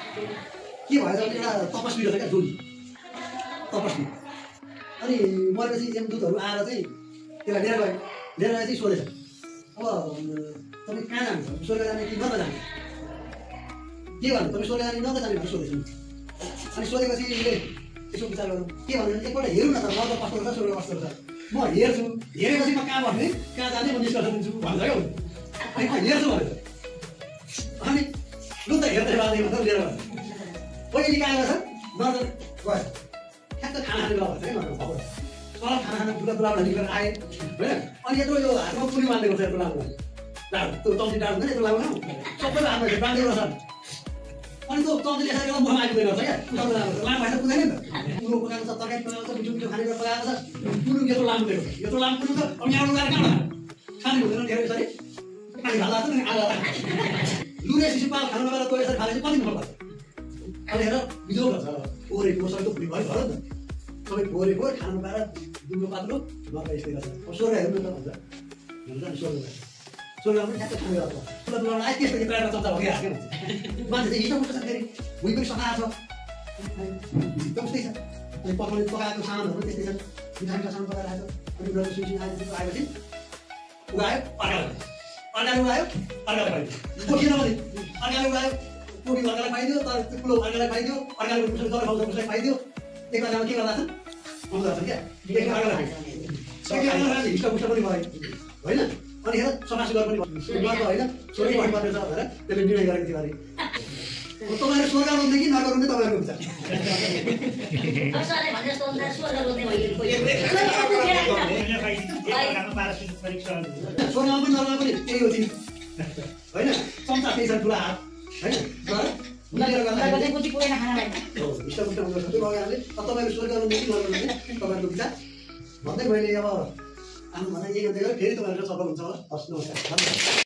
के भएछ भने एउटा तपस्वी रहेछ क्या जोडी तपस्वी अनि मरेपछि यमदूतहरू आएर चाहिँ त्यसलाई लिएर गए लिएर गए चाहिँ सोधेछ अब तपाईँ कहाँ जानुहुन्छ स्वर्ग जाने कि नर्क जाने के भन्नु तपाईँ स्वर्ग जाने नर्क जाने भनेर सोधेछ अनि सोधेपछि उसले यसो विचार गर्नु के भन्नु एकपल्ट हेरौँ न त नर्क कस्तो रहेछ स्वर्ग कस्तो रहेछ म हेर्छु हेरेपछि म कहाँ बस्ने कहाँ जाने म निष्कर्ष दिन्छु भन्छ क्या अनि म हेर्छु भनेर अनि लु त हेर्दै बाँध्दै भनेर लिएर गएछ पहिले कहाँ गएछ नर्क गएछ ठ्याक्क खाना खाने बेला भन्छ क्या नर्क तल खाना खाना दुलाबाट निस्केर आए होइन अनि यत्रो यो हातमा पुली बाँधेको छ यत्रो लामो डाँडो त्यो चम्ची डाँडो हुन्छ नि यत्रो लामो सबैको हातमा बाँधेको रहेछ अनि त्यो चम्चीले यसरी गर्दा मुखमा आइपुगेको रहेछ क्या लामो भएर पुगेन नि त कुरो पकाएको छ तरकारी पकाएको छ मिठो मिठो खानेकुरा पकाएको छ पुरुङ यत्रो लामो दिएको छ यत्रो लामो पुरुङ त अब यहाँ लगाएर कहाँ खाने हुँदैन धेरै यसरी पानी हाल्दा नि आधा लुरे शिशुपाल खानु नगएर त्यो यसरी खाले चाहिँ कति मन लाग्छ अनि हेर बिजोग छ ओरेको सबैको भुँडी भयो नि त सबै फोरेको खानु पाएर दुलो पात्रो नर्क यस्तै गर्छ स्वर्ग हेर्नु त भन्छ स्वर्ग स्वर्गमा पनि ठ्याक्क खानु गर्छ ठुलो दुलामा आए त्यसपछि प्लेटमा चम्चा भइहाल्छ मान्छे चाहिँ हिजो उठ्छ फेरि भुइँ पनि सफा छ एकदम उस्तै छ अनि पकाउने पकाएको सामानहरू पनि त्यस्तै छन् मिठा मिठा सामान पकाएर आएको अनि ब्रज सुइसिङ आएपछि उगायो अर्काले उगायो अर्काले पाइदियो पोखिएन भने अर्काले उगायो पोखी अर्कालाई पाइदियो तर कुलो अर्कालाई पाइदियो अर्काले कसैले दबाई खुवाउँछ कसैलाई पाइदियो एकअर्कामा के गर्दा छन् आउँदा छन् क्या एकअर्कालाई हिस्टपुष्ट पनि भयो होइन अनि हेर समाजसेवा पनि गर्नु होइन स्वर्ग भन्नुपर्ने छ भनेर त्यसले निर्णय गरेको थियो अरे तपाईँहरू स्वर्ग रोज्ने कि नर्क रोज्ने तपाईँहरूको विचार स्वर्गमा पनि नर्कमा पनि त्यही हो चिज होइन चम्चा त्यही छ ठुला हात होइन हिस्टपुष्ट हुन्छ तपाईँहरूले तपाईँहरू स्वर्ग रोज्ने कि नर्क रोज्ने तपाईँहरूको विचार भन्दै मैले अब आउनुभन्दा यही गर्दै गयो फेरि तपाईँहरू सफल हुन्छ होला हस् नमस्कार